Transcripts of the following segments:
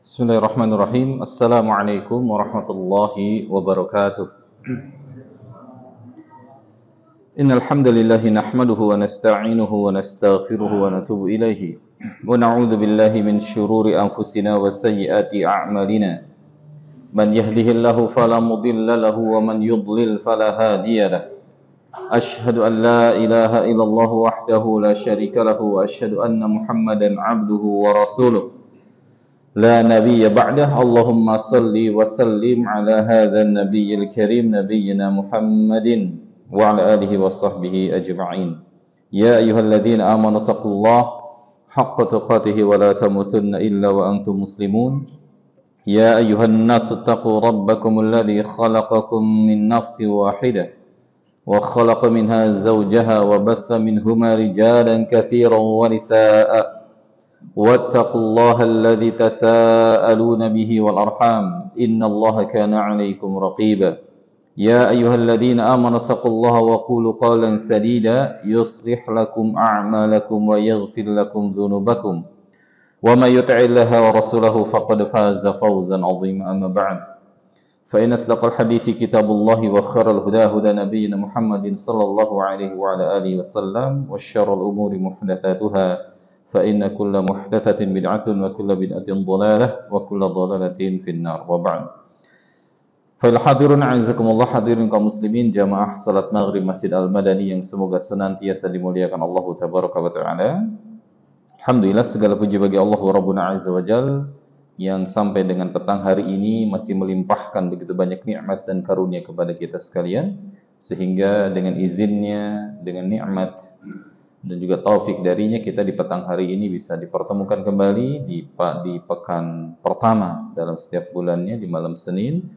Bismillahirrahmanirrahim. Assalamualaikum warahmatullahi wabarakatuh. Innal hamdalillah nahmaduhu wa nasta'inuhu wa nastaghfiruhu wa natubu ilaihi. Wa na'udzu billahi min shururi anfusina wa sayyiati a'malina. Man yahdihillahu fala mudilla lahu wa man yudlil fala hadiya lahu. Ashhadu an la ilaha illallah wahdahu la syarika lahu wa ashhadu anna Muhammadan 'abduhu wa rasuluh. لا نبي بعده اللهم صل وسلم على هذا النبي الكريم نبينا محمد وعلى آله وصحبه أجمعين يا أيها الذين آمنوا اتقوا الله حق تقاته ولا تموتن إلا وأنتم مسلمون يا أيها الناس اتقوا ربكم الذي خلقكم من نفس واحدة وخلق منها زوجها وبث منهما رجالا كثيرا ونساء واتقوا الله الذي تساءلون به والأرحام إن الله كان عليكم رقيبا يا أيها الذين آمنوا اتقوا الله وقولوا قولا سديدا يصلح لكم أعمالكم ويغفر لكم ذنوبكم ومن يطع الله ورسوله فقد فاز فوزا عظيما أما بعد فإن أصدق الحديث كتاب الله وخير الهدى هدى نبينا محمد صلى الله عليه وعلى آله وسلم وشر الأمور محدثاتها فإن كل محدثة بدعة وكل بدعة ضلالة وكل ضلالة في النار وبعد فالحاضرون أعزكم الله hadirin kaum muslimin jamaah salat maghrib Masjid Al-Madani yang semoga senantiasa dimuliakan Allah tabaraka wa taala. Alhamdulillah segala puji bagi Allah Rabbuna azza wa jal yang sampai dengan petang hari ini masih melimpahkan begitu banyak nikmat dan karunia kepada kita sekalian, sehingga dengan izinnya, dengan nikmat dan juga taufik darinya kita di petang hari ini bisa dipertemukan kembali di pekan pertama dalam setiap bulannya di malam Senin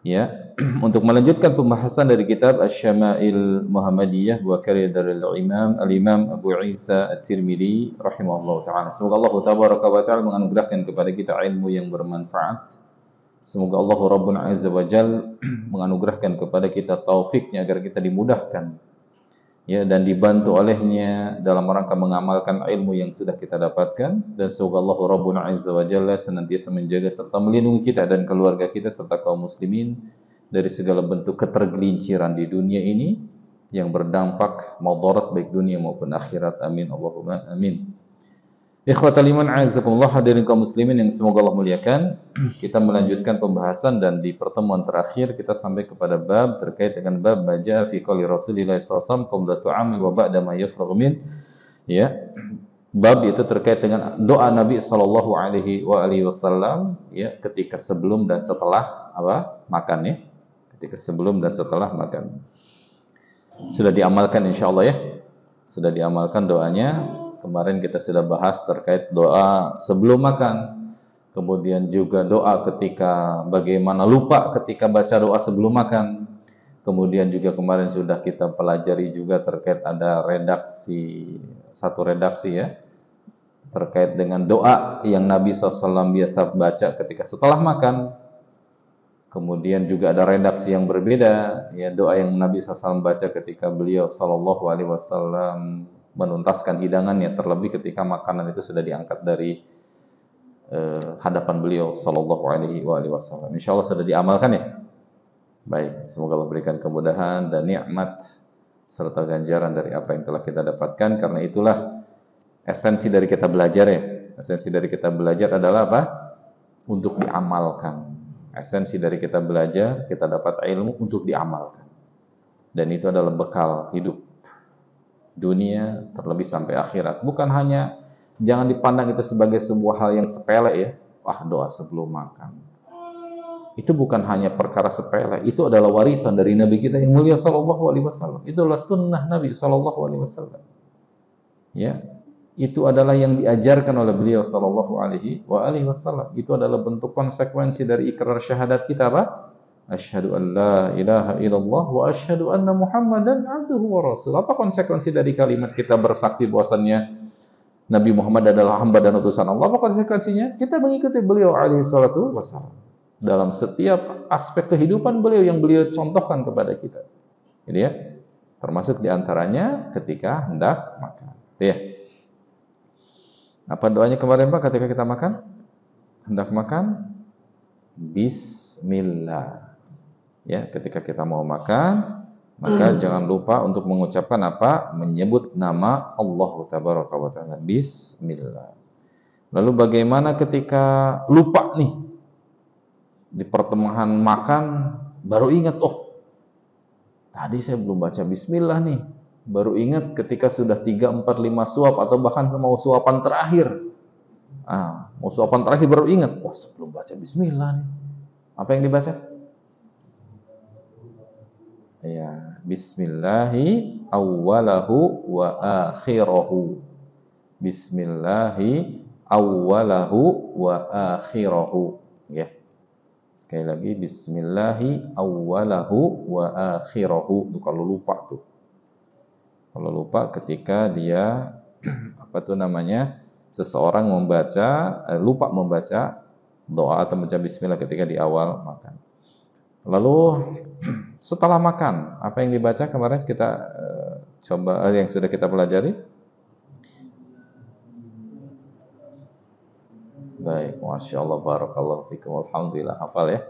ya untuk melanjutkan pembahasan dari kitab Asy-Syama'il Muhammadiyah wa karya dari Al-Imam Abu Isa At-Tirmidzi rahimahullah taala. Semoga Allah tabaraka wa taala menganugerahkan kepada kita ilmu yang bermanfaat. Semoga Allah Rabbul Azza wa Jal menganugerahkan kepada kita taufiknya agar kita dimudahkan ya dan dibantu olehnya dalam rangka mengamalkan ilmu yang sudah kita dapatkan, dan semoga Allah Rabbul Azza wa Jalla senantiasa menjaga serta melindungi kita dan keluarga kita serta kaum muslimin dari segala bentuk ketergelinciran di dunia ini yang berdampak mudarat baik dunia maupun akhirat. Amin Allahumma amin. Ikhwatal iman a'azakumullah, hadirin kaum muslimin yang semoga Allah muliakan. Kita melanjutkan pembahasan dan di pertemuan terakhir kita sampai kepada bab terkait dengan bab baja fi qouli Rasulillah sallallahu alaihi wasallam qabla tu'amil wa ba'da ma yafragh min. Ya. Bab itu terkait dengan doa Nabi sallallahu alaihi wasallam ya ketika sebelum dan setelah makan ya. Ketika sebelum dan setelah makan. Sudah diamalkan insyaallah ya. Sudah diamalkan doanya. Kemarin kita sudah bahas terkait doa sebelum makan, kemudian juga doa ketika bagaimana lupa ketika baca doa sebelum makan. Kemudian juga kemarin sudah kita pelajari juga terkait ada satu redaksi ya, terkait dengan doa yang Nabi SAW biasa baca ketika setelah makan. Kemudian juga ada redaksi yang berbeda, ya doa yang Nabi SAW baca ketika beliau SAW menuntaskan hidangannya, terlebih ketika makanan itu sudah diangkat dari hadapan beliau sallallahu alaihi wasallam. Insyaallah sudah diamalkan ya. Baik, semoga Allah berikan kemudahan dan nikmat serta ganjaran dari apa yang telah kita dapatkan, karena itulah esensi dari kita belajar ya. Esensi dari kita belajar adalah apa? Untuk diamalkan. Esensi dari kita belajar, kita dapat ilmu untuk diamalkan. Dan itu adalah bekal hidup dunia terlebih sampai akhirat. Bukan hanya, jangan dipandang itu sebagai sebuah hal yang sepele ya. Wah, doa sebelum makan. Itu bukan hanya perkara sepele. Itu adalah warisan dari Nabi kita yang mulia sallallahu alaihi wasallam. Itu adalah sunnah Nabi sallallahu alaihi wasallam. Ya. Itu adalah yang diajarkan oleh beliau sallallahu alaihi wasallam. Itu adalah bentuk konsekuensi dari ikrar syahadat kita apa? Asyhadu an la ilaha illallah wa asyhadu anna Muhammadan abduhu wa rasul. Apa konsekuensi dari kalimat kita bersaksi bahwasannya Nabi Muhammad adalah hamba dan utusan Allah? Apa konsekuensinya? Kita mengikuti beliau alaihi salatu wassalam dalam setiap aspek kehidupan beliau yang beliau contohkan kepada kita. Jadi ya, termasuk diantaranya ketika hendak makan. Ya. Apa doanya kemarin Pak ketika kita makan? hendak makan bismillah. Ya, ketika kita mau makan, maka jangan lupa untuk mengucapkan apa? Menyebut nama Allah tabaraka wa taala. Bismillah. Lalu bagaimana ketika lupa nih? Di pertengahan makan baru ingat, oh, tadi saya belum baca bismillah nih. Baru ingat ketika sudah 3, 4, 5 suap atau bahkan mau suapan terakhir. Mau suapan terakhir baru ingat, wah, sebelum baca bismillah nih. Apa yang dibaca? Ya, bismillahi awwalahu wa akhirahu. Bismillahi awwalahu wa akhirahu. Ya. Sekali lagi, bismillahi awwalahu wa akhirahu. Itu kalau lupa tuh. Kalau lupa ketika dia seseorang lupa membaca doa atau membaca bismillah ketika di awal makan. Lalu setelah makan, apa yang dibaca kemarin kita coba yang sudah kita pelajari? Baik, Masya Allah, barakallahu fikum, alhamdulillah, hafal ya.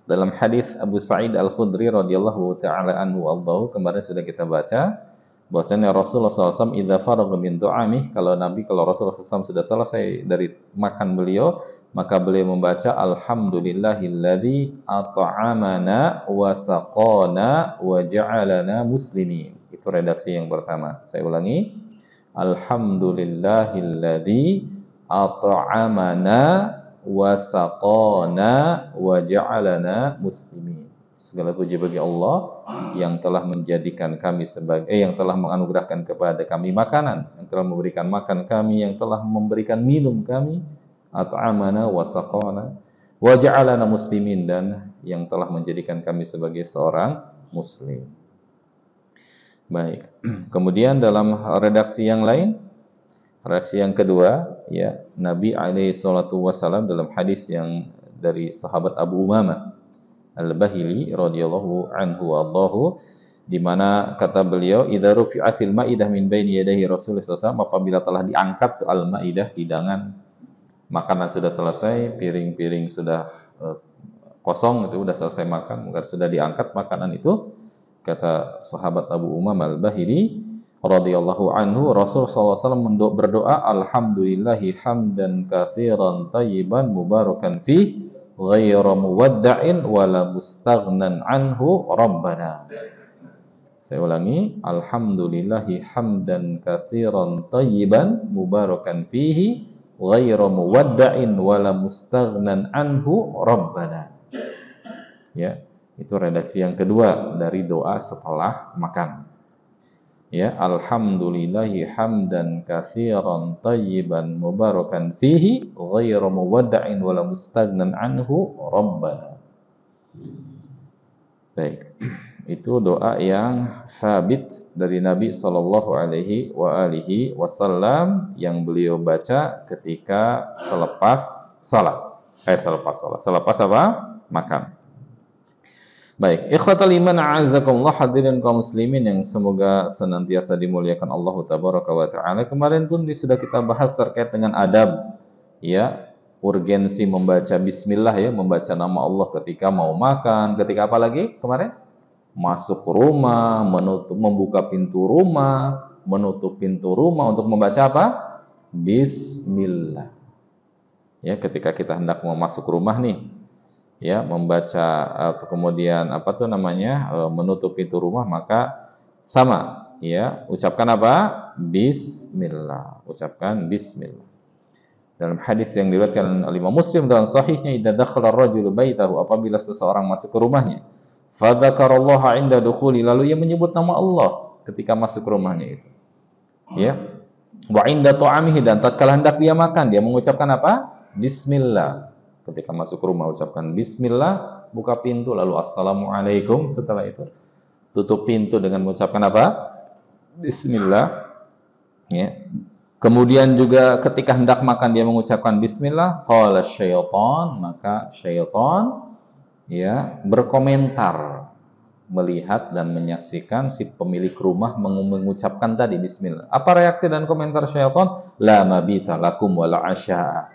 Dalam hadis Abu Sa'id Al-Khudri radhiyallahu ta'ala anhu aldahu, kemarin sudah kita baca bahwasanya Rasulullah SAW idza faragha min du'amih, kalau Rasulullah SAW sudah selesai dari makan beliau, maka beliau membaca alhamdulillahilladzi at'amana wa saqana wa ja'alana muslimin. Itu redaksi yang pertama. Saya ulangi. Alhamdulillahilladzi at'amana wa saqana wa ja'alana muslimin. Segala puji bagi Allah yang telah menjadikan kami yang telah menganugerahkan kepada kami makanan, yang telah memberikan makan kami, yang telah memberikan minum kami, at'amana wa saqana wa ja'alana muslimin, dan yang telah menjadikan kami sebagai seorang muslim. Baik. Kemudian dalam redaksi yang lain, redaksi yang kedua, ya, Nabi alaihi salatu wasallam dalam hadis yang dari sahabat Abu Umamah Al-Bahili radhiyallahu anhu wallahu, di mana kata beliau, idza rufi'atil maidah min baini yadayhi Rasulullah SAW, apabila telah diangkat al-maidah, hidangan makanan sudah selesai, piring-piring sudah kosong, itu sudah selesai makan, maka sudah diangkat makanan itu, kata sahabat Abu Umamah Al-Bahili radhiyallahu anhu, Rasulullah SAW berdoa, alhamdulillahi hamdan katsiran tayyiban mubarakan fih ghairu muwadda'in wala mustaghnan anhu rabbana. Saya ulangi, alhamdulillahi hamdan katsiran tayyiban mubarakan fihi ghairu muwadda'in wala mustaghnan anhu rabbana. Ya, itu redaksi yang kedua dari doa setelah makan. Ya, alhamdulillahi hamdan katsiran tayyiban mubarakan fihi ghairu muwadda'in wala mustaghnan anhu rabbana. Baik. Itu doa yang sabit dari Nabi sallallahu alaihi wasallam yang beliau baca ketika selepas apa? Makan. Baik, ikhwatal iman a'azakumullah, hadirin kaum muslimin yang semoga senantiasa dimuliakan Allah tabaraka wa taala. Kemarin pun sudah kita bahas terkait dengan adab, ya, urgensi membaca bismillah, ya, membaca nama Allah ketika mau makan, ketika apa lagi kemarin? Masuk rumah, membuka pintu rumah, menutup pintu rumah untuk membaca apa? Bismillah. Ya, ketika kita hendak mau masuk rumah nih, ya, membaca kemudian menutup pintu rumah, maka sama, ya, ucapkan apa? Bismillah. Ucapkan bismillah. Dalam hadis yang diriwayatkan oleh Imam Muslim dalam sahihnya, idza dakhala ar-rajulu baitahu, apabila seseorang masuk ke rumahnya, fa dzakarallaha 'inda dukhuli, lalu ia menyebut nama Allah ketika masuk ke rumahnya itu. Ya. Wa 'inda ta'amihi, dan tatkala hendak dia makan, dia mengucapkan apa? Bismillah. Ketika masuk ke rumah ucapkan bismillah, buka pintu lalu assalamualaikum, setelah itu tutup pintu dengan mengucapkan apa? Bismillah. Ya. Kemudian juga ketika hendak makan dia mengucapkan bismillah, qala syaitan, maka syaitan, ya, berkomentar melihat dan menyaksikan si pemilik rumah mengucapkan tadi bismillah. Apa reaksi dan komentar syaitan? La mabita lakum wala asya.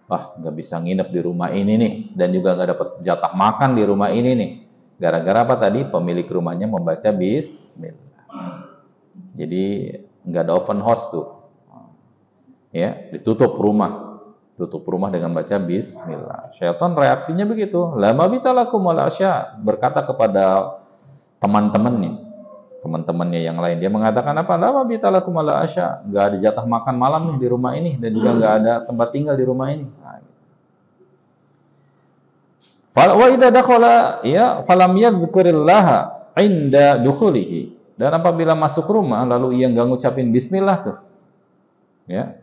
nggak bisa nginep di rumah ini nih, dan juga nggak dapat jatah makan di rumah ini nih. Gara-gara apa tadi? Pemilik rumahnya membaca bismillah. Jadi nggak ada open house tuh. Ya, ditutup rumah. Tutup rumah dengan baca bismillah. Syaitan reaksinya begitu. La mabita lakum wala asya. Berkata kepada teman-temannya yang lain. Dia mengatakan apa? La mabita lakum wala asya. Nggak ada jatah makan malam nih di rumah ini, dan juga nggak ada tempat tinggal di rumah ini. Nah, gitu. Wa idza dakhala ya falam yadhkurillaha inda dukhulihi. Dan apabila masuk rumah lalu ia nggak ngucapin bismillah tuh. Ya.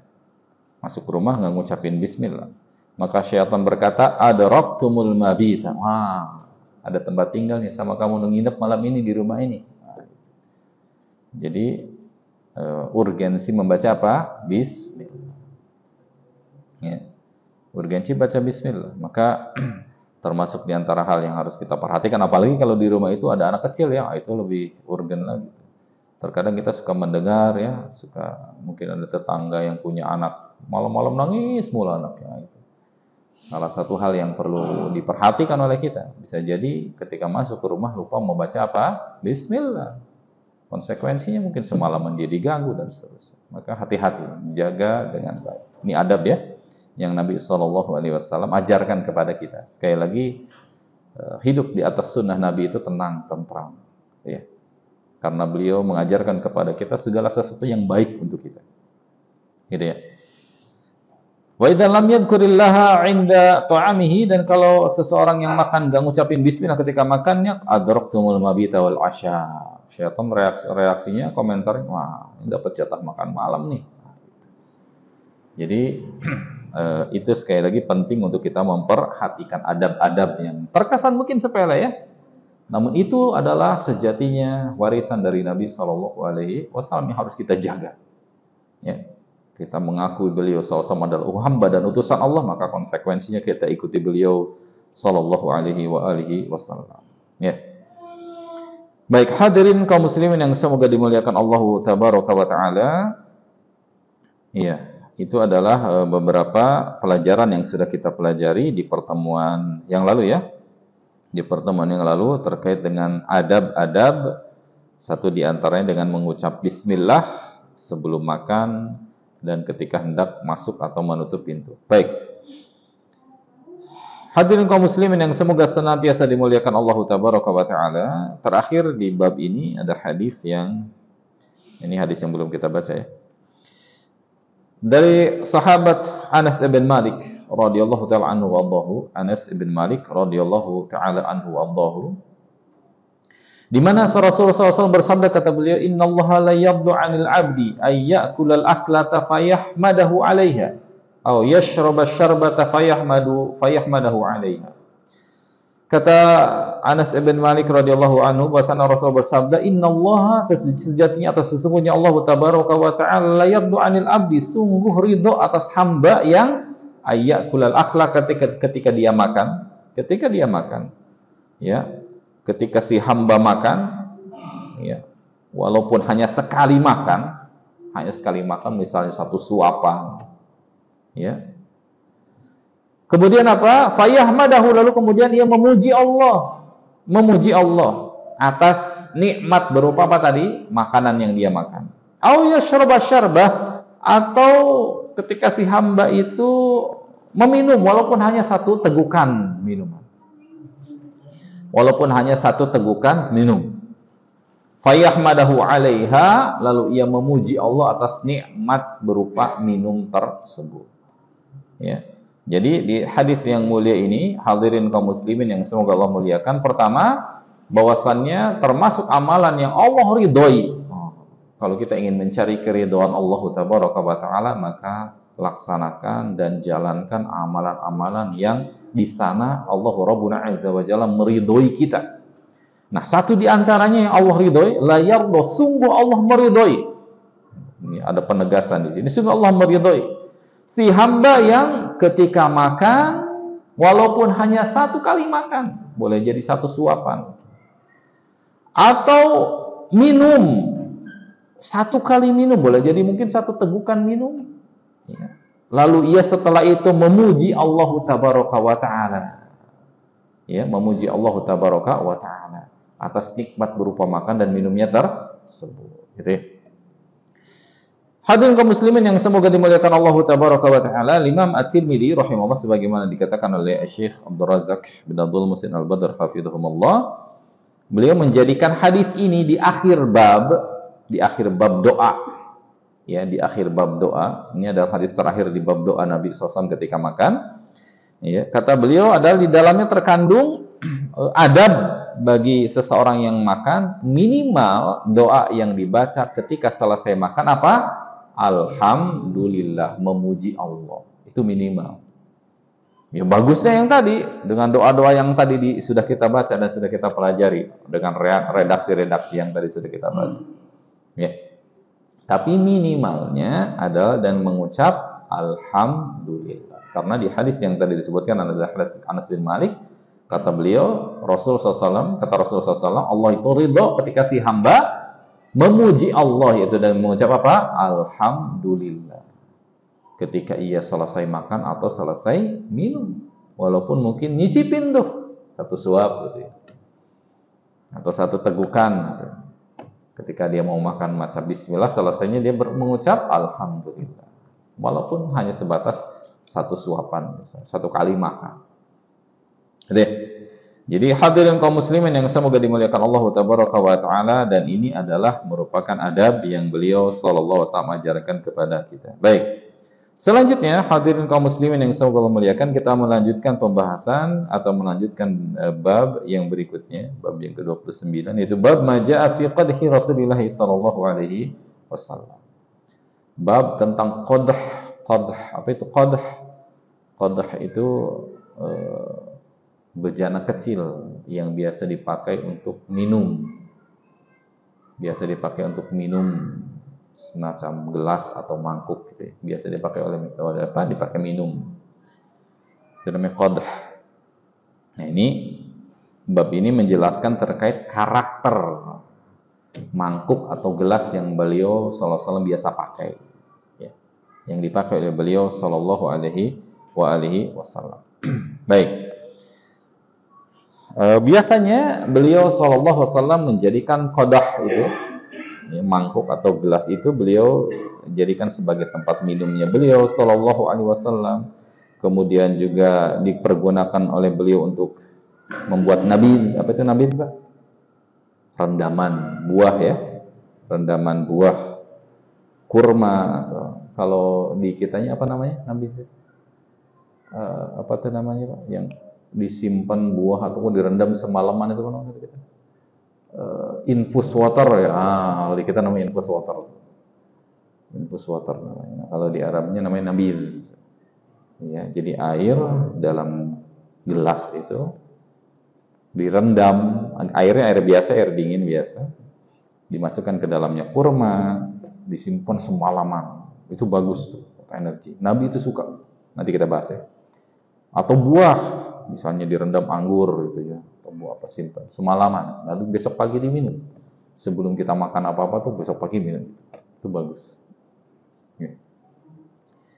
Masuk rumah nggak ngucapin bismillah. Maka syaitan berkata, adraktumul mabita. Wah, ada tempat tinggal nih sama kamu nginep malam ini di rumah ini. Nah, jadi urgensi membaca apa? Bismillah. Ya. Urgensi baca bismillah. Maka termasuk di antara hal yang harus kita perhatikan, apalagi kalau di rumah itu ada anak kecil ya, itu lebih urgen lagi. Terkadang kita suka mendengar ya, mungkin ada tetangga yang punya anak malam-malam nangis mulu anaknya. Itu salah satu hal yang perlu diperhatikan oleh kita. Bisa jadi ketika masuk ke rumah lupa membaca apa? Bismillah. Konsekuensinya mungkin semalaman dia diganggu dan seterusnya. Maka hati-hati, jaga dengan baik. Ini adab ya, yang Nabi SAW ajarkan kepada kita. Sekali lagi, hidup di atas sunnah Nabi itu tenang, tentram. Ya. Karena beliau mengajarkan kepada kita segala sesuatu yang baik untuk kita. Gitu ya. Wa idza lam yadhkurillaha 'inda ta'amihi, dan kalau seseorang yang makan enggak ngucapin bismillah ketika makannya, adraktumul mabita wal 'asya. Syaitan reaksinya komentar, wah, ini dapat jatah makan malam nih. Jadi itu sekali lagi penting untuk kita memperhatikan adab-adab yang terkesan mungkin sepele ya. Namun itu adalah sejatinya warisan dari Nabi SAW yang harus kita jaga. Ya. Kita mengakui beliau SAW adalah hamba dan utusan Allah, maka konsekuensinya kita ikuti beliau SAW. Ya. Baik, hadirin kaum muslimin yang semoga dimuliakan Allah tabaraka wa taala. Iya. Itu adalah beberapa pelajaran yang sudah kita pelajari di pertemuan yang lalu ya. Di pertemuan yang lalu terkait dengan adab-adab, satu di antaranya dengan mengucap bismillah sebelum makan dan ketika hendak masuk atau menutup pintu. Baik. Hadirin kaum muslimin yang semoga senantiasa dimuliakan Allah tabaraka wa taala. Terakhir di bab ini ada hadis yang belum kita baca ya. Dari sahabat Anas ibn Malik radhiyallahu taala anhu wa ardahu, Anas ibn Malik radhiyallahu taala anhu wa ardahu, di mana Rasulullah SAW bersabda, kata beliau, innallaha la yaddu 'anil 'abdi ay ya'kulal aklata fayahmadahu 'alaiha aw yashraba syarbata fayahmadahu 'alaiha. Kata Anas ibn Malik radhiyallahu anhu, bahwasanya Rasul bersabda, innallaha, sejatinya atau sesungguhnya Allah tabaraka wa ta'ala la yaddu 'anil 'abdi, sungguh ridho atas hamba yang ayyakulal akla ketika dia makan. Ketika dia makan. Ya. Ketika si hamba makan, ya. Walaupun hanya sekali makan misalnya satu suapan. Ya. Kemudian apa? Fayahmadahu, lalu kemudian ia memuji Allah atas nikmat berupa apa tadi? Makanan yang dia makan. Au yashraba syarbah, atau ketika si hamba itu meminum walaupun hanya satu tegukan minuman. Fayahmadahu 'alaiha, lalu ia memuji Allah atas nikmat berupa minum tersebut. Ya. Jadi di hadis yang mulia ini, hadirin kaum muslimin yang semoga Allah muliakan, pertama, bahwasannya termasuk amalan yang Allah ridhoi. Kalau kita ingin mencari keridhaan Allah tabaraka wa taala, maka laksanakan dan jalankan amalan-amalan yang di sana Allah Rabbuna Azza wa Jalla meridhoi kita. Nah, satu di antaranya yang Allah ridhoi, la yardo, sungguh Allah meridhoi. Ini ada penegasan di sini, sungguh Allah meridhoi si hamba yang ketika makan, walaupun hanya satu kali makan, boleh jadi satu suapan, atau minum, satu kali minum, boleh jadi mungkin satu tegukan minum, ya. Lalu ia setelah itu memuji Allah tabaraka wa ta'ala. Ya, memuji Allah tabaraka wa ta'ala atas nikmat berupa makan dan minumnya tersebut. Gitu ya. Hadirin kaum muslimin yang semoga dimuliakan Allah tabaraka wa ta'ala, Imam At-Tirmidzi rahimahullah sebagaimana dikatakan oleh Syekh Abdul Razak bin Abdul Muhsin Al-Badr hafizahumullah, beliau menjadikan hadis ini di akhir bab doa. Ya, di akhir bab doa. Ini adalah hadis terakhir di bab doa Nabi SAW ketika makan. Ya, kata beliau adalah di dalamnya terkandung adab bagi seseorang yang makan, minimal doa yang dibaca ketika selesai makan apa? Alhamdulillah, memuji Allah. Itu minimal. Ya bagusnya yang tadi, dengan doa-doa yang tadi sudah kita baca dan sudah kita pelajari, dengan redaksi-redaksi yang tadi sudah kita baca. Ya. Tapi minimalnya adalah dan mengucap Alhamdulillah. Karena di hadis yang tadi disebutkan Anas bin Malik, kata beliau, Rasulullah SAW, Allah itu ridho ketika si hamba memuji Allah, yaitu dan mengucap apa? Alhamdulillah. Ketika ia selesai makan atau selesai minum, walaupun mungkin nyicipin tuh satu suap gitu ya, atau satu tegukan gitu. Ketika dia mau makan macam bismillah, selesainya dia mengucap Alhamdulillah, walaupun hanya sebatas satu suapan, misalnya, satu kali makan. Jadi hadirin kaum muslimin yang semoga dimuliakan Allah tabaraka wa ta'ala, dan ini adalah merupakan adab yang beliau sallallahu alaihi wasallam ajarkan kepada kita. Baik. Selanjutnya hadirin kaum muslimin yang semoga Allah muliakan, kita melanjutkan pembahasan atau melanjutkan bab yang berikutnya, bab yang ke-29, yaitu bab ma jaa fi qadhi Rasulillah sallallahu alaihi wasallam. Bab tentang qadah. Apa itu qadah? Qadah itu bejana kecil yang biasa dipakai untuk minum. Biasa dipakai untuk minum, semacam gelas atau mangkuk gitu ya. Biasa dipakai dipakai minum. Itu namanya qadah. Nah, ini bab ini menjelaskan terkait karakter mangkuk atau gelas yang beliau sallallahu alaihi wasallam biasa pakai. Ya. Yang dipakai oleh beliau sallallahu alaihi wasallam. Baik. Biasanya beliau sallallahu alaihi wasallam menjadikan qadah itu, ya, mangkuk atau gelas itu beliau jadikan sebagai tempat minumnya beliau sallallahu alaihi wasallam. Kemudian juga dipergunakan oleh beliau untuk membuat nabid. Apa itu nabid, Pak? Rendaman buah ya. Rendaman buah kurma, atau kalau di kitanya apa namanya? Nabid. Apa itu namanya, Pak? Yang disimpan buah ataupun direndam semalaman itu kan namanya kita. Infus water ya. Di kita namanya infus water. Infus water namanya. Nah, kalau di Arabnya namanya nabil. Ya, jadi air dalam gelas itu direndam, airnya air biasa, air dingin biasa. Dimasukkan ke dalamnya kurma, disimpan semalaman. Itu bagus tuh, energi. Nabi itu suka. Nanti kita bahas ya. Atau buah, misalnya direndam anggur gitu ya, atau buah apa, simpan semalaman, lalu besok pagi diminum. Sebelum kita makan apa-apa tuh besok pagi minum. Itu bagus. Ya.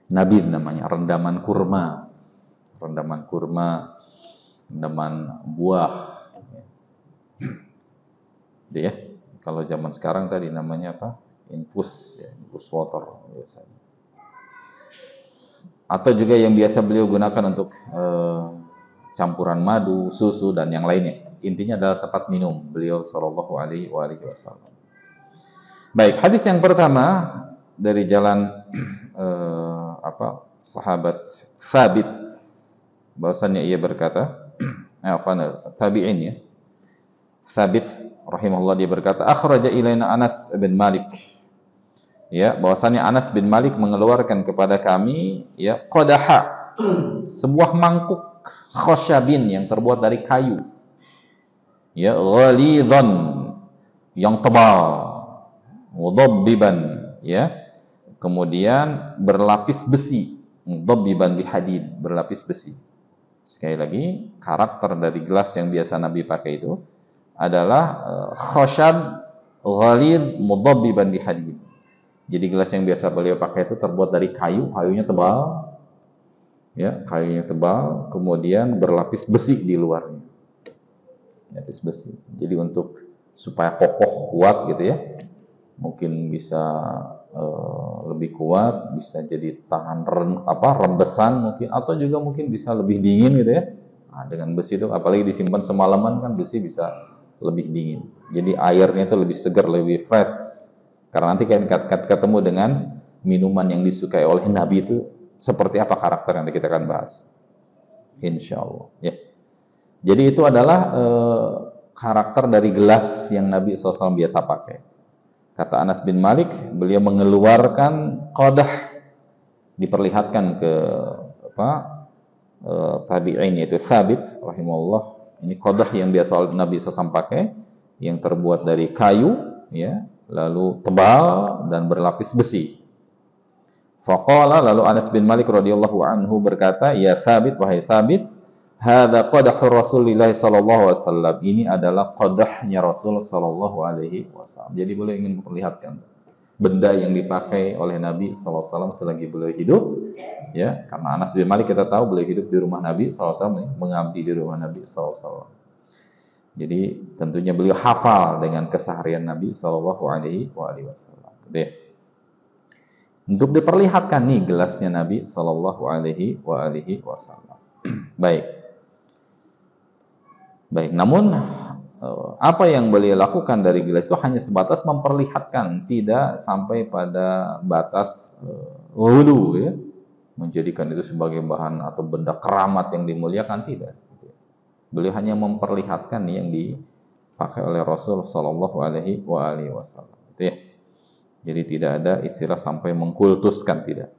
Nabid namanya, rendaman kurma, rendaman buah. Jadi ya, kalau zaman sekarang tadi namanya apa? Infus, ya, infus water biasanya. Atau juga yang biasa beliau gunakan untuk campuran madu, susu, dan yang lainnya. Intinya adalah tempat minum beliau sallallahu alaihi wasallam. Baik, hadis yang pertama dari jalan sahabat Thabit, bahwasannya ia berkata, tabi'in ya. Thabit rahimahullah dia berkata, akhraja ilaina Anas bin Malik. Ya, bahwasannya Anas bin Malik mengeluarkan kepada kami ya qadaha, sebuah mangkuk khosyabin yang terbuat dari kayu. Ya, ghalidhan, yang tebal, mudabbiban, ya. Kemudian berlapis besi, mudabbiban bihadid, berlapis besi. Sekali lagi, karakter dari gelas yang biasa Nabi pakai itu adalah khosyab ghalid mudabbiban bihadid. Jadi gelas yang biasa beliau pakai itu terbuat dari kayu, kayunya tebal, ya, kayunya tebal, kemudian berlapis besi di luarnya, lapis besi. Jadi untuk supaya kokoh kuat gitu ya, mungkin bisa lebih kuat, bisa jadi tahan rembesan mungkin, atau juga mungkin bisa lebih dingin gitu ya. Nah, dengan besi itu apalagi disimpan semalaman kan besi bisa lebih dingin. Jadi airnya itu lebih segar, lebih fresh. Karena nanti kan ketemu dengan minuman yang disukai oleh Nabi itu seperti apa karakter yang kita akan bahas. Insya Allah. Ya. Jadi itu adalah karakter dari gelas yang Nabi SAW biasa pakai. Kata Anas bin Malik, beliau mengeluarkan qadah, diperlihatkan ke tabi'in, yaitu Thabit rahimahullah. Ini qadah yang biasa Nabi SAW pakai, yang terbuat dari kayu, ya, lalu tebal dan berlapis besi. Faqala, lalu Anas bin Malik radhiyallahu anhu berkata, ya Thabit, wahai Thabit, hadza qadahur Rasulillah sallallahu alaihi wasallam. Ini adalah qadahnya Rasul sallallahu alaihi wasallam. Jadi beliau ingin memperlihatkan benda yang dipakai oleh Nabi sallallahu alaihi wasallam selagi beliau hidup, ya. Karena Anas bin Malik kita tahu beliau hidup di rumah Nabi sallallahu alaihi wasallam, mengabdi di rumah Nabi sallallahu alaihi wasallam. Jadi tentunya beliau hafal dengan keseharian Nabi sallallahu alaihi wasallam. Untuk diperlihatkan nih gelasnya Nabi sallallahu alaihi wasallam. Baik. Namun apa yang beliau lakukan dari gelas itu hanya sebatas memperlihatkan, tidak sampai pada batas ghulu, ya, menjadikan itu sebagai bahan atau benda keramat yang dimuliakan, tidak. Beliau hanya memperlihatkan yang dipakai oleh Rasul sallallahu alaihi wasallam. Ya. Jadi tidak ada istilah sampai mengkultuskan, tidak.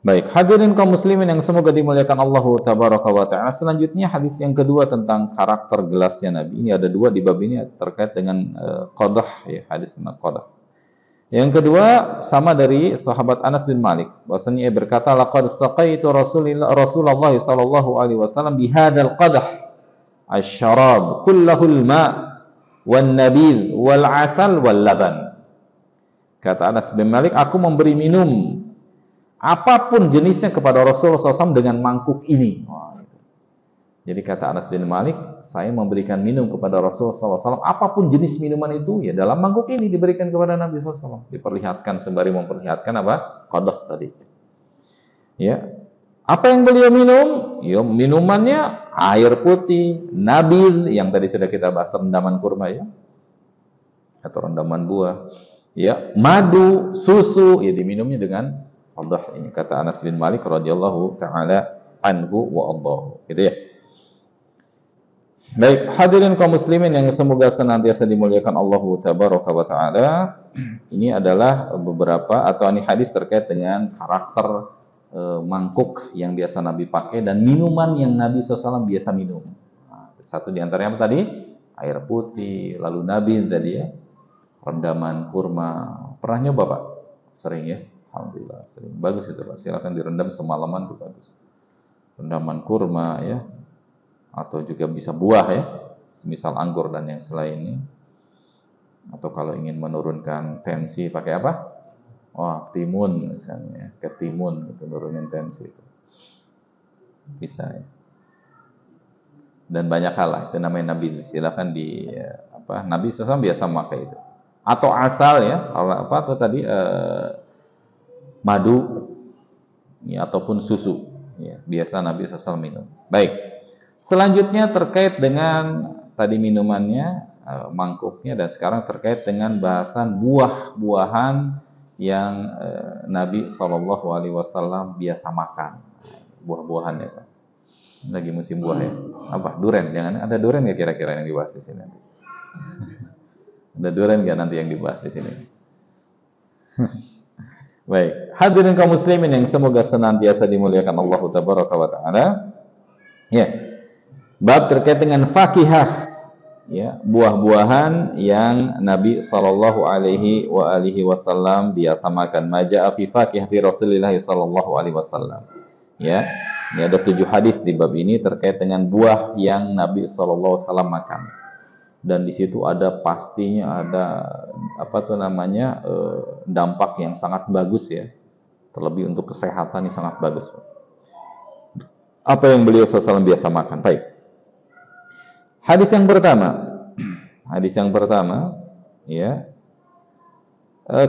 Baik, hadirin kaum muslimin yang semoga dimuliakan Allah tabaraka wa ta'ala. Selanjutnya hadis yang kedua tentang karakter gelasnya Nabi. Ini ada dua di bab ini terkait dengan qadah, ya, hadis tentang qadah. Yang kedua sama dari sahabat Anas bin Malik. Bahwasanya ia berkata, laqad saqaitu Rasulullah sallallahu alaihi wasallam bihadzal qadah asy-syarab kullahul ma' wan nabil wal asal wal laban. Kata Anas bin Malik, aku memberi minum apapun jenisnya kepada Rasulullah SAW dengan mangkuk ini. Jadi kata Anas bin Malik, saya memberikan minum kepada Rasulullah SAW, apapun jenis minuman itu, ya dalam mangkuk ini diberikan kepada Nabi SAW. Diperlihatkan sembari memperlihatkan apa? Qadah tadi. Ya. Apa yang beliau minum? Ya, minumannya air putih, nabil, yang tadi sudah kita bahas, rendaman kurma, ya, atau rendaman buah. Ya, madu, susu, ya diminumnya dengan qadah ini, kata Anas bin Malik radhiyallahu taala anhu wa allahu, gitu ya. Baik, hadirin kaum muslimin yang semoga senantiasa dimuliakan Allah tabaraka wa taala. Ini adalah beberapa atau ini hadis terkait dengan karakter mangkuk yang biasa Nabi pakai dan minuman yang Nabi SAW biasa minum. Nah, satu di antaranya apa tadi? Air putih, lalu nabi tadi, ya, rendaman kurma. Pernah nyoba, Pak? Sering, ya? Alhamdulillah sering. Bagus itu, Pak. Silakan direndam semalaman, itu bagus. Rendaman kurma, ya. Atau juga bisa buah, ya. Semisal anggur dan yang selainnya. Atau kalau ingin menurunkan tensi pakai apa? Wah, timun misalnya. Ketimun itu nurunin tensi itu. Bisa, ya. Dan banyak hal lah, itu namanya nabi. Silakan Nabi SAW biasa memakai itu. Atau asal, ya, atau tadi madu, ya, ataupun susu, ya, biasa Nabi SAW minum. Baik, selanjutnya terkait dengan tadi minumannya, mangkuknya, dan sekarang terkait dengan bahasan buah-buahan yang Nabi SAW biasa makan. Buah-buahannya, Pak. Lagi musim buah, ya. Apa? Duren? Jangan ada duren nggak kira-kira yang dibahas di sini? Ada durian nggak nanti yang dibahas di sini? Baik, hadirin kaum muslimin yang semoga senantiasa dimuliakan Allah tabaraka wa taala. Ya. Bab terkait dengan fakihah, ya, buah-buahan yang Nabi sallallahu alaihi wasallam biasa makan. Majaa fi fakihati Rasulillah sallallahu alaihi wasallam. Ya. Ini ada 7 hadis di bab ini terkait dengan buah yang Nabi sallallahu alaihi wasallam makan. Dan di situ ada pastinya ada dampak yang sangat bagus ya. Terlebih untuk kesehatan ini sangat bagus. Apa yang beliau SAW biasa makan. Baik. Hadis yang pertama, ya.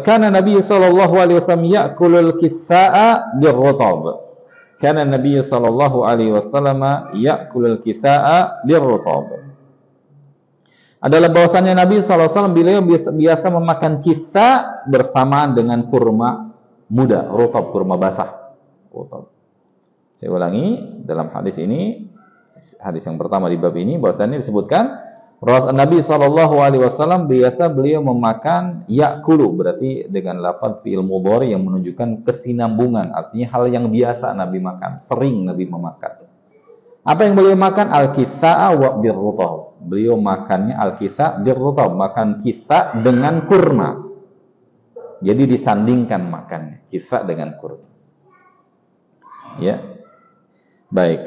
Kana Nabi sallallahu alaihi wasallam ya'kulul kitha'a birrutab. Kana Nabi sallallahu alaihi wasallam ya'kulul kitha'a birrutab. Adalah bahwasannya Nabi sallallahu alaihi wasallam beliau biasa memakan kitha bersamaan dengan kurma muda, rutab, kurma basah. Rutab. Saya ulangi, dalam hadis ini, hadis yang pertama di bab ini, bahwasannya disebutkan Nabi SAW biasa beliau memakan ya'kulu, berarti dengan lafaz fi'il mudhari yang menunjukkan kesinambungan, artinya hal yang biasa Nabi makan, sering Nabi memakan. Apa yang beliau makan? Al-kitha'a wa birrutab. Beliau makannya al-kitha' birrutab, makan kitha' dengan kurma. Jadi disandingkan makannya, kitha' dengan kurma. Ya. Baik.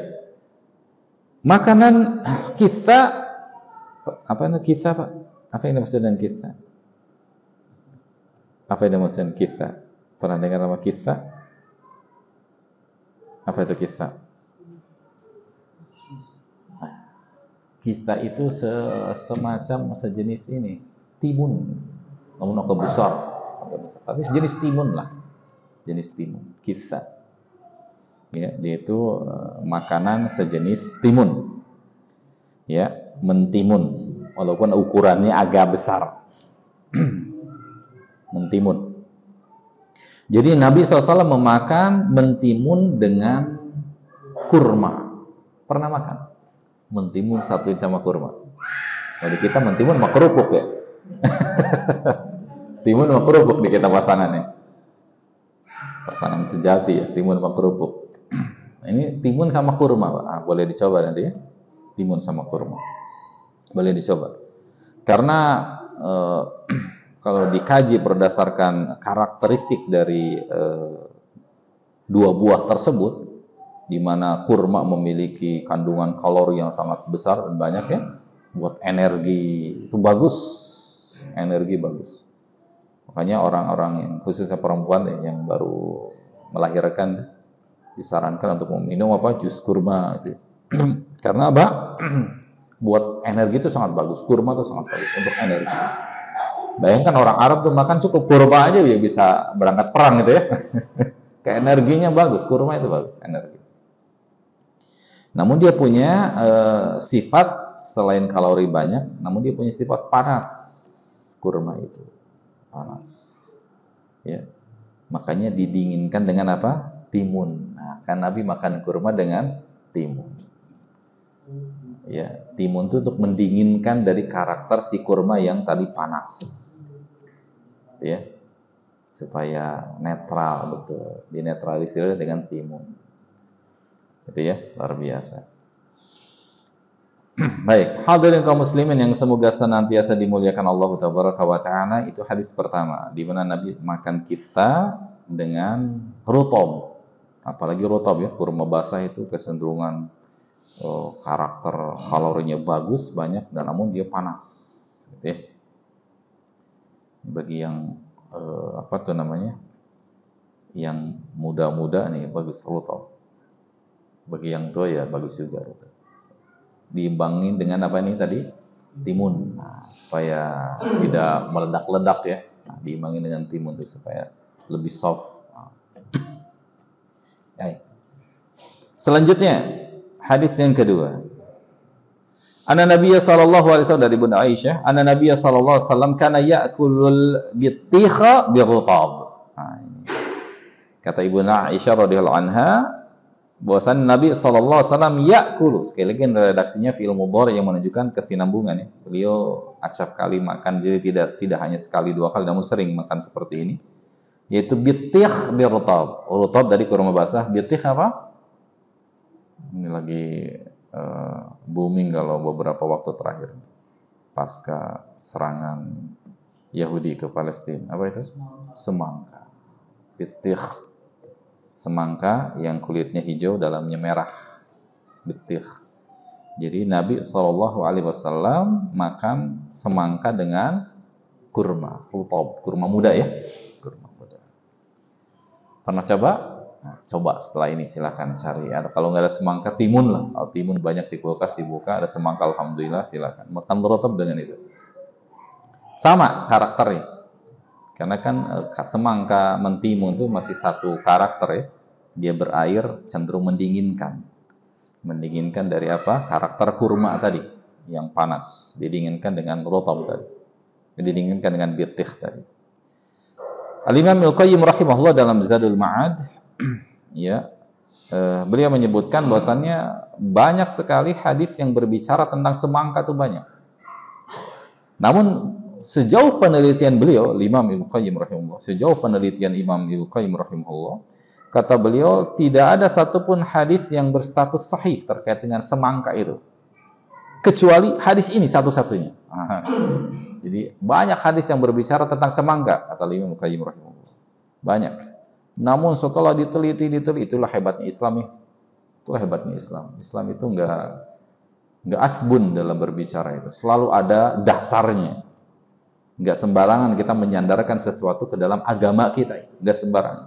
Makanan kitha', apa itu kitha, Pak? Apa yang dimaksud dengan kitha? Apa yang dimaksud dengan kitha? Pernah dengar nama kitha? Apa itu kitha? Kitha itu semacam sejenis ini, timun. Namun agak besar. Tapi jenis timun lah. Jenis timun, kitha. Ya, dia itu makanan sejenis timun. Ya, mentimun, walaupun ukurannya agak besar. Mentimun. Jadi Nabi SAW memakan mentimun dengan kurma. Pernah makan? Mentimun satuin sama kurma. Jadi kita mentimun sama kerupuk ya. Timun sama kerupuk di kita pasangannya. Pasangan sejati ya, timun sama kerupuk. Ini timun sama kurma, Pak. Boleh dicoba nanti ya. Timun sama kurma. Boleh dicoba. Karena kalau dikaji berdasarkan karakteristik dari dua buah tersebut, di mana kurma memiliki kandungan kalori yang sangat besar dan banyak ya, buat energi itu bagus, energi bagus. Makanya orang-orang yang khususnya perempuan ya, yang baru melahirkan disarankan untuk meminum jus kurma itu. Karena apa? Buat energi itu sangat bagus. Kurma itu sangat bagus untuk energi. Bayangkan orang Arab tuh makan cukup kurma aja ya bisa berangkat perang gitu ya. Kayak energinya bagus, kurma itu bagus energi. Namun dia punya sifat selain kalori banyak, namun dia punya sifat panas. Kurma itu panas. Ya. Makanya didinginkan dengan apa? Timun. Nah, kan Nabi makan kurma dengan timun. Ya, timun itu untuk mendinginkan dari karakter si kurma yang tadi panas. Ya. Supaya netral betul. Dinetralisir dengan timun. Itu ya, luar biasa. Baik, hadirin kaum muslimin yang semoga senantiasa dimuliakan Allah Tabaraka wa Ta'ala, itu hadis pertama di mana Nabi makan kitha dengan rutab. Apalagi rutab ya, kurma basah itu kecenderungan karakter kalorinya bagus, banyak, dan namun dia panas. Gitu ya. Bagi yang yang muda-muda nih bagus rutab. Bagi yang tua ya bagus juga rutab. Diimbangin dengan apa ini tadi? Timun. Nah, supaya tidak meledak-ledak ya. Nah, diimbangin dengan timun itu supaya lebih soft. Selanjutnya hadis yang kedua. Anna Nabiy sallallahu alaihi wasallam dari Bunda Aisyah, anna Nabiy sallallahu alaihi wasallam kana ya'kulul bitikha birrutab. Nah, ini. Kata Ibunda Aisyah radhiyallahu anha, bahwasan Nabi sallallahu alaihi wasallam ya'kulu. Sekali lagi redaksinya fi'il mudhari yang menunjukkan kesinambungan ya. Beliau acap kali makan, jadi tidak hanya sekali dua kali, namun sering makan seperti ini. Yaitu bitikh birrutab. Rutab dari kurma basah, bitikh apa? Ini lagi booming kalau beberapa waktu terakhir pasca serangan Yahudi ke Palestina. Apa itu? Semangka. Bitikh, semangka yang kulitnya hijau, dalamnya merah. Bitikh. Jadi Nabi SAW makan semangka dengan kurma, rutab, kurma muda ya. Kurma muda. Pernah coba? Nah, coba setelah ini silahkan cari. Kalau nggak ada semangka, timun lah. Kalau timun banyak di kulkas dibuka, ada semangka, alhamdulillah silahkan. Makan rutab dengan itu. Sama karakternya. Karena kan semangka mentimun itu masih satu karakter ya. Dia berair, cenderung mendinginkan. Mendinginkan dari apa? Karakter kurma tadi yang panas. Didinginkan dengan rutab tadi. Didinginkan dengan bitih tadi. Al-Imam Al-Qayyim rahimahullah dalam Zadul Ma'ad ya, beliau menyebutkan bahwasannya banyak sekali hadis yang berbicara tentang semangka itu banyak. Namun sejauh penelitian beliau, Imam Al-Qayyim rahimahullah, sejauh penelitian Imam Al-Qayyim rahimahullah, kata beliau tidak ada satupun hadis yang berstatus sahih terkait dengan semangka itu, kecuali hadis ini satu-satunya. Jadi banyak hadis yang berbicara tentang semangka, kata Imam Al-Qayyim rahimahullah. Banyak. Namun setelah diteliti, itulah hebatnya Islam ya. Itulah hebatnya Islam. Islam itu enggak asbun dalam berbicara itu. Selalu ada dasarnya. Enggak sembarangan kita menyandarkan sesuatu ke dalam agama kita. Enggak sembarangan.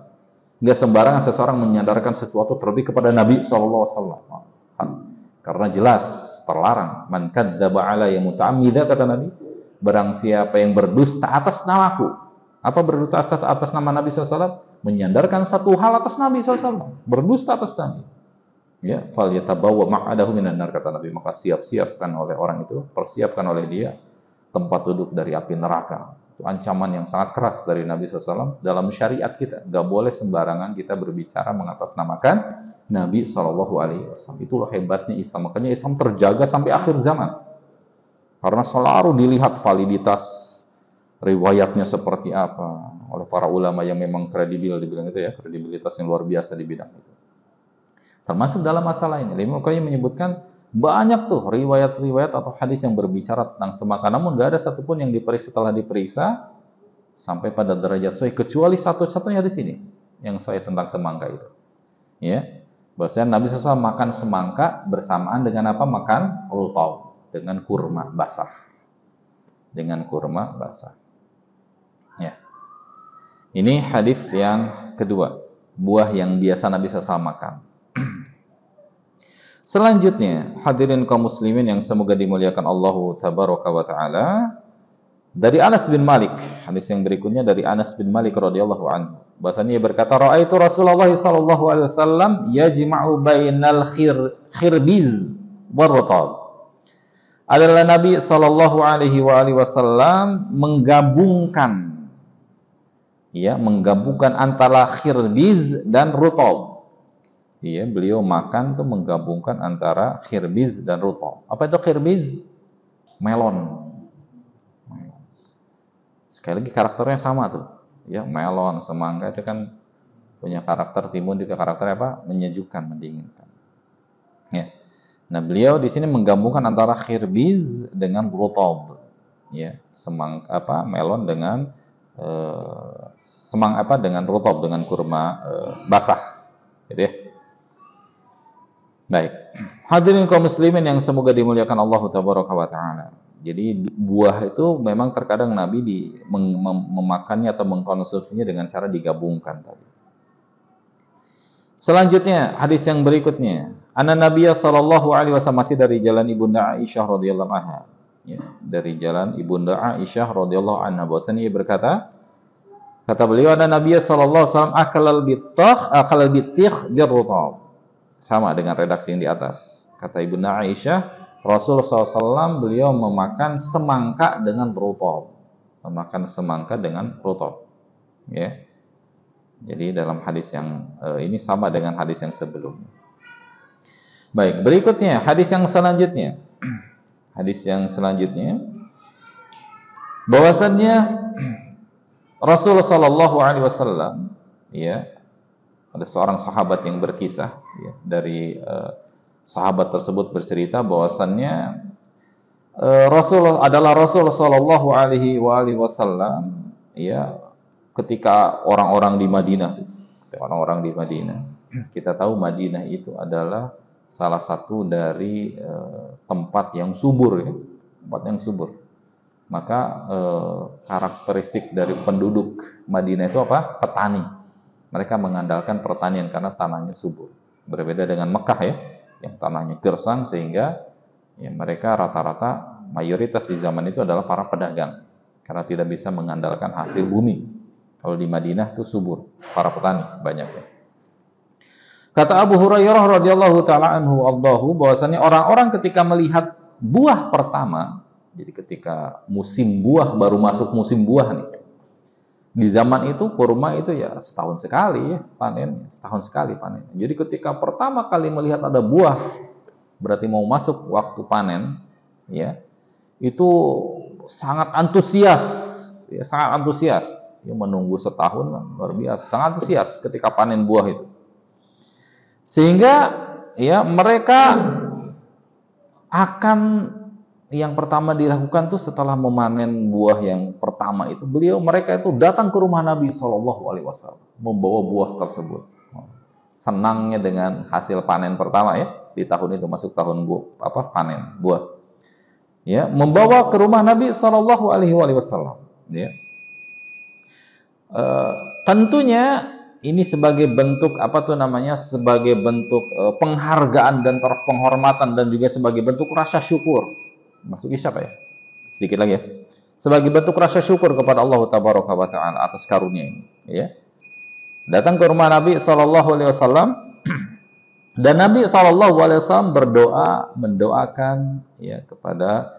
Enggak sembarangan seseorang menyandarkan sesuatu terlebih kepada Nabi SAW. Karena jelas terlarang. Man kadzdzaba alayya muta'ammidan, kata Nabi. Barang siapa yang berdusta atas namaku. Apa berdusta atas nama Nabi SAW? Menyandarkan satu hal atas Nabi SAW. Berdusta atas Nabi. Ya, fal yatabawwa maq'adahu minan nar, kata Nabi. Maka siap-siapkan oleh orang itu, persiapkan oleh dia tempat duduk dari api neraka. Itu ancaman yang sangat keras dari Nabi SAW dalam syariat kita. Gak boleh sembarangan kita berbicara mengatasnamakan Nabi SAW. Itulah hebatnya Islam. Makanya Islam terjaga sampai akhir zaman. Karena selalu dilihat validitas riwayatnya seperti apa oleh para ulama yang memang kredibel, dibilang itu ya, kredibilitas yang luar biasa di bidang itu. Termasuk dalam masalah ini, Imam Qayyim menyebutkan banyak tuh riwayat-riwayat atau hadis yang berbicara tentang semangka, namun nggak ada satupun yang diperiksa, setelah diperiksa sampai pada derajat sahih, kecuali satu-satunya di sini yang sahih tentang semangka itu. Ya, bahwasanya Nabi SAW makan semangka bersamaan dengan apa? Makan rutab, dengan kurma basah. Dengan kurma basah. Ya. Ini hadis yang kedua, buah yang biasa Nabi SAW makan. Selanjutnya, hadirin kaum muslimin yang semoga dimuliakan Allah tabaraka wa taala, dari Anas bin Malik, hadis yang berikutnya dari Anas bin Malik radhiyallahu anhu. Bahasanya ia berkata, "Ra'aitu Rasulullah sallallahu alaihi wasallam yajma'u bainal khirbiz war rutab." Adalah Nabi sallallahu alaihi wasallam menggabungkan antara khirbiz dan rutab. Beliau makan tuh menggabungkan antara khirbiz dan rutab. Apa itu khirbiz? Melon. Sekali lagi karakternya sama tuh. Ya, melon, semangka itu kan punya karakter, timun juga karakternya apa? Menyejukkan, mendinginkan. Ya. Nah, beliau di sini menggabungkan antara khirbiz dengan rutab. Ya, melon dengan dengan rutab, dengan kurma basah. Gitu ya. Baik. Hadirin kaum muslimin yang semoga dimuliakan Allah tabaraka wa taala. Jadi buah itu memang terkadang Nabi memakannya atau mengkonsumsinya dengan cara digabungkan tadi. Selanjutnya hadis yang berikutnya, anna Nabiya sallallahu alaihi wasallam, masih dari jalan Ibunda Aisyah radhiyallahu anha. Ya, dari jalan Ibunda Aisyah radhiyallahu anha, bahwasanya ia berkata, kata beliau, anna Nabiya sallallahu alaihi wasallam akalal bitikh birrutab. Sama dengan redaksi yang di atas. Kata Ibunda Aisyah, Rasulullah SAW beliau memakan semangka dengan rutab. Memakan semangka dengan rutab. Ya. Jadi dalam hadis yang ini sama dengan hadis yang sebelumnya. Baik, berikutnya hadis yang selanjutnya. Hadis yang selanjutnya, bahwasannya Rasulullah SAW, ya, ada seorang sahabat yang berkisah, ya, dari sahabat tersebut bercerita bahwasannya Rasulullah Shallallahu Alaihi Wasallam, ya, ketika orang-orang di Madinah, kita tahu Madinah itu adalah salah satu dari tempat yang subur, ya, tempat yang subur. Maka karakteristik dari penduduk Madinah itu apa? Petani. Mereka mengandalkan pertanian karena tanahnya subur. Berbeda dengan Mekah ya, yang tanahnya gersang sehingga ya, mereka rata-rata mayoritas di zaman itu adalah para pedagang karena tidak bisa mengandalkan hasil bumi. Kalau di Madinah itu subur, para petani banyak ya. Kata Abu Hurairah radhiyallahu taala anhu bahwasanya orang-orang ketika melihat buah pertama, jadi ketika musim buah baru masuk musim buah nih. Di zaman itu kurma itu ya setahun sekali ya panen, setahun sekali panen. Jadi ketika pertama kali melihat ada buah, berarti mau masuk waktu panen, ya itu sangat antusias, ya sangat antusias. Ya, menunggu setahun luar biasa, sangat antusias ketika panen buah itu. Sehingga ya mereka akan yang pertama dilakukan tuh setelah memanen buah yang pertama itu mereka itu datang ke rumah Nabi Shallallahu Alaihi Wasallam membawa buah tersebut. Senangnya dengan hasil panen pertama ya di tahun itu masuk tahun panen buah. Ya membawa ke rumah Nabi Shallallahu Alaihi Wasallam. Ya. Tentunya ini sebagai bentuk sebagai bentuk penghargaan dan penghormatan dan juga sebagai bentuk rasa syukur. Masuk isya Pak ya? Sedikit lagi ya. Sebagai bentuk rasa syukur kepada Allah Tabaraka wa Ta'ala atas karunia ini, ya. Datang ke rumah Nabi sallallahu alaihi wasallam dan Nabi sallallahu alaihi wasallam mendoakan ya kepada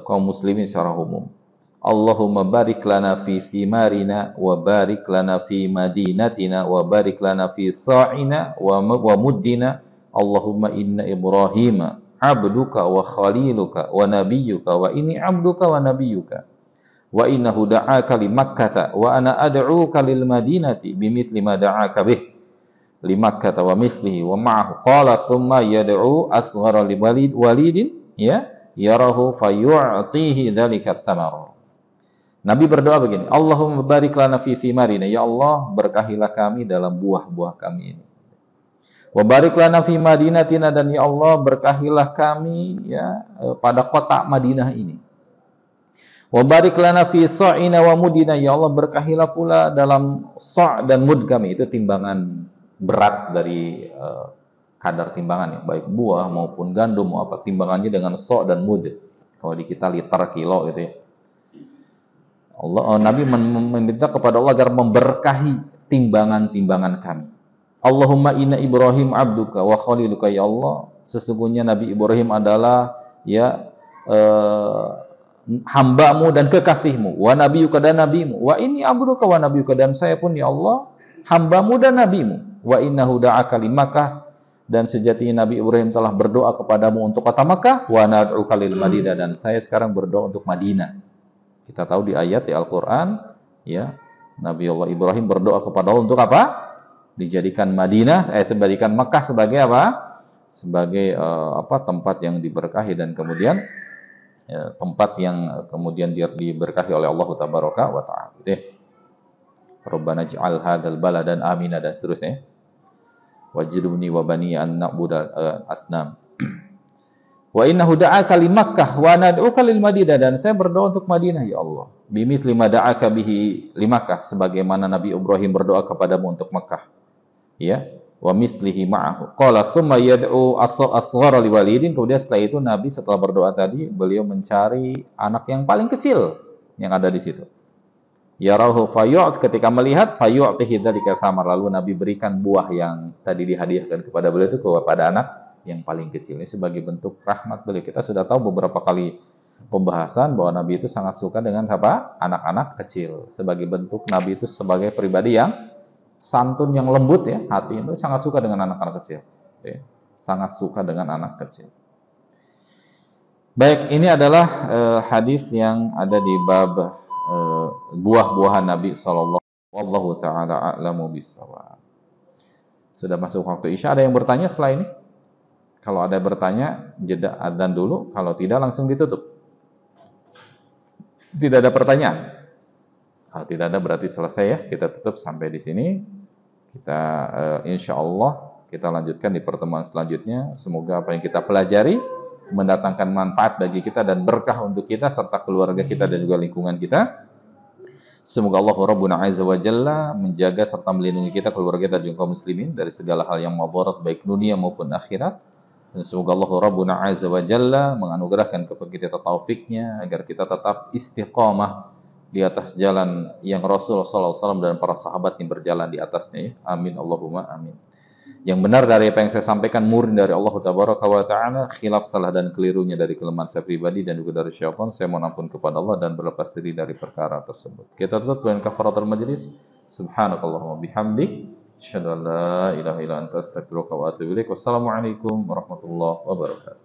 kaum muslimin secara umum. Allahumma barik lana fi thimarina wa barik lana fi madinatina wa barik lana fi sa'ina wa muddina. Allahumma inna Ibrahima abduka wa khaliluka wa nabiyyuka wa inni abduka wa nabiyyuka wa innahu da'aka li Makkah wa ana ad'uka lil Madinati bimithli ma da'aka bih li Makkah wa mithlihi wa ma'ahu qala thumma yad'u asghara li walidin ya yarahu fayu'tihi dzalika tsamar. Nabi berdoa begini, Allahumma barik lana fi thimarina, ya Allah berkahilah kami dalam buah-buah kami ini. Wa barik lana fi madinatina, dan ya Allah berkahilah kami ya pada kota Madinah ini. Wa barik lana fi sa'ina wa mudina, ya Allah berkahilah pula dalam sa' dan mud kami, itu timbangan berat dari kadar timbangan ya, baik buah maupun gandum timbangannya dengan sa' dan mud. Kalau di kita liter kilo gitu ya. Nabi meminta kepada Allah agar memberkahi timbangan-timbangan kami. Allahumma inna Ibrahim abduka wa khaliluka, ya Allah sesungguhnya Nabi Ibrahim adalah ya hambamu dan kekasihmu, wa nabiyuka dan nabimu, wa inni abduka wa nabiyuka, dan saya pun ya Allah hambamu dan nabimu, wa innahu da'aka li Makkah, dan sejatinya Nabi Ibrahim telah berdoa kepadamu untuk kota Makkah, wa nad'uka lil Madinah, dan saya sekarang berdoa untuk Madinah. Kita tahu di ayat di Al-Qur'an ya Nabi Allah Ibrahim berdoa kepada Allah untuk apa? Dijadikan dijadikan Makkah sebagai apa? Sebagai tempat yang diberkahi dan kemudian tempat yang kemudian diberkahi oleh Allah Tabaraka wa Ta'ala. Rabbana ij'al hadzal baladan amina dan seterusnya. Wajidni wa bani an na'budal asnam. Wa innahu da'aka li Makkah wa nad'uka lil Madinah, dan saya berdoa untuk Madinah ya Allah. Bimithli ma da'aka bihi li Makkah, sebagaimana Nabi Ibrahim berdoa kepadamu untuk Makkah. Ya, wa mislihi ma'ahu. Qala tsumma yad'u asghara li walidin, kemudian setelah itu Nabi setelah berdoa tadi beliau mencari anak yang paling kecil yang ada di situ. Yarahu fayu't, ketika melihat fayu'tihi dzalika samar, lalu Nabi berikan buah yang tadi dihadiahkan kepada beliau itu kepada anak yang paling kecil. Ini sebagai bentuk rahmat beliau. Kita sudah tahu beberapa kali pembahasan bahwa Nabi itu sangat suka dengan apa? Anak-anak kecil. Sebagai bentuk Nabi itu sebagai pribadi yang santun, yang lembut ya, hati itu sangat suka dengan anak-anak kecil. Ya, sangat suka dengan anak kecil. Baik, ini adalah hadis yang ada di bab buah-buahan Nabi sallallahu wallahu taala a'lamu bissawab. Sudah masuk waktu Isya. Ada yang bertanya setelah ini? Kalau ada bertanya, jeda adzan dulu. Kalau tidak, langsung ditutup. Tidak ada pertanyaan. Kalau tidak ada, berarti selesai ya. Kita tutup sampai di sini. Kita insya Allah kita lanjutkan di pertemuan selanjutnya. Semoga apa yang kita pelajari mendatangkan manfaat bagi kita dan berkah untuk kita serta keluarga kita dan juga lingkungan kita. Semoga Allah Rabbuna Azza wa Jalla menjaga serta melindungi kita, keluarga kita dan kaum muslimin dari segala hal yang madarat baik dunia maupun akhirat. Dan semoga Allah Rabbuna Azza wa Jalla menganugerahkan kepada kita taufiknya agar kita tetap istiqamah di atas jalan yang Rasulullah SAW dan para sahabat yang berjalan di atasnya. Amin Allahumma amin. Yang benar dari apa yang saya sampaikan murni dari Allah Tabaraka wa Ta'ala, khilaf salah dan kelirunya dari kelemahan saya pribadi dan juga dari syaitan. Saya mohon ampun kepada Allah dan berlepas diri dari perkara tersebut. Kita tutup dengan kafaratul majlis. Subhanakallahumma bihamdik, asyhadu an la ilaha illa anta astaghfiruka wa atubu ilaik. Wassalamualaikum warahmatullahi wabarakatuh.